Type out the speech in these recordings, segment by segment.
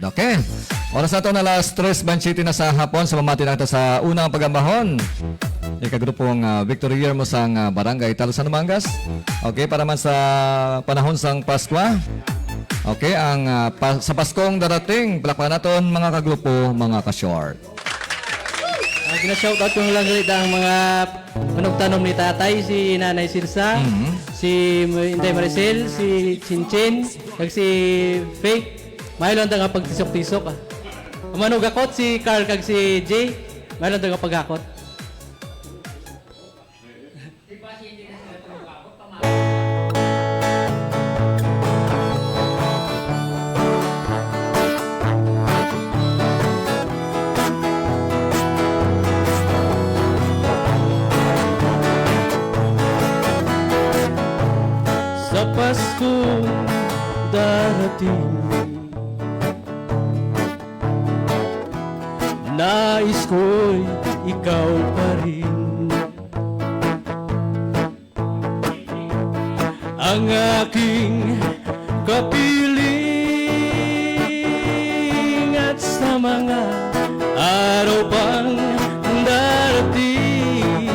Okay. Oras na ito na alas 3:27 na sa hapon. Sumamati na ito sa unang pagambahon. Ikagrupong Victory Year mo sang Barangay Talusan, Mangas. Okay, para man sa panahon sang Pasko. Okay, ang sa Paskong darating, palakpakan natin mga kagrupo, mga ka-short. Gina-shoutout ko lang ulit ang mga manugtanom ni tatay, si Nanay Sirsa, si Inday Maricel, si Chinchin, kag si Faith. Mayroon lang nga pagtisok-tisok. Manugakot si Carl kag si Jay. Mayroon lang nga paghakot. Sa Pasko darating, nais ko'y ikaw pa rin ang aking kapiling, at sa mga araw pang darating,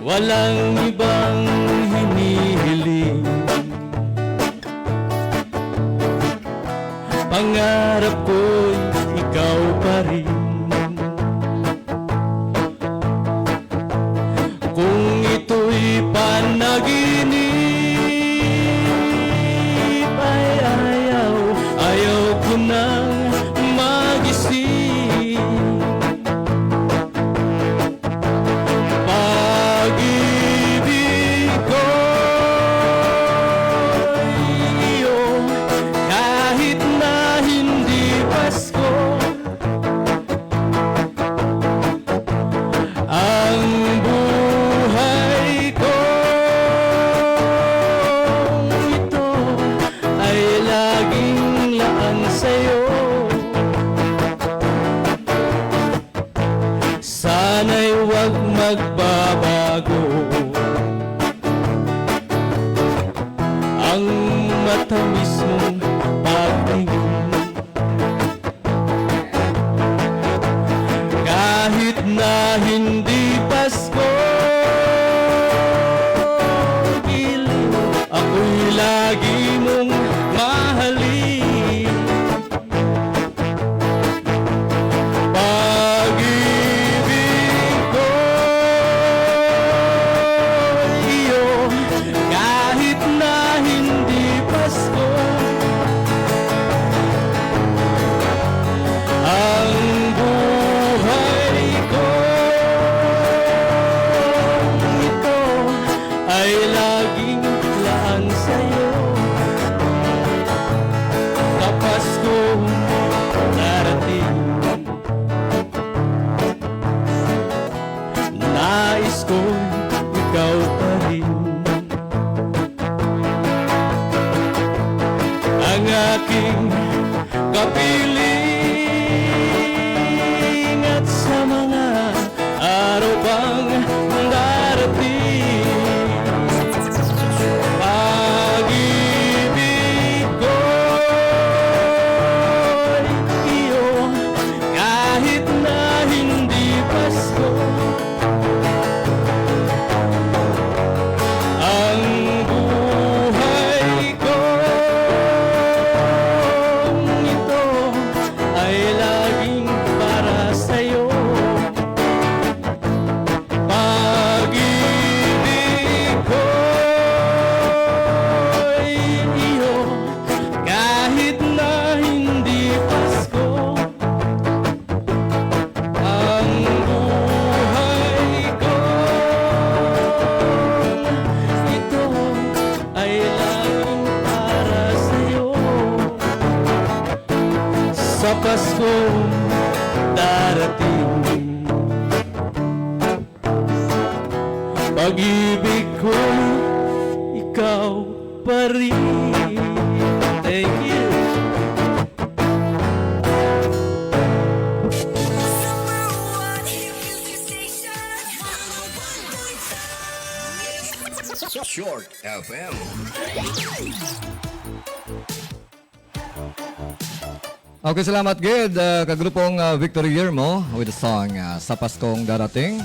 walang ibang hinihiling. Pangarap ko'y ikaw pa rin. Kung ito'y panaginip, ay ayaw ko nang magising. Pag-ibig ko'y iyong kahit na hindi Pasko. Ang buhay ko ito ay laging laan sa'yo. Sana'y huwag magbabago ang matamis mong pagtingin. Kahit na hindi Pasko, piling ako'y lagi mong mahalin. Pag-ibig ko iyo, kahit na hindi Pasko. Ang buhay ko ito ay laging laan sa'yo. Sa Paskong darating, nais ko'y ikaw pa rin ang aking kapiling, at sa mga araw pang darating, pag-ibig ko'y iyo kahit na hindi Pasko. Ang buhay ko ito ay laging para sa'yo. Pag-ibig ko'y iyo kahit na hindi Pasko. Ang buhay ko ito ay laging para sa'yo. Sa Paskong darating, pag-ibig ko ikaw pa rin. Thank you. Short FM. Okay, salamat, Gid. Kagrupong Victory Year mo with the song Sa Paskong Darating.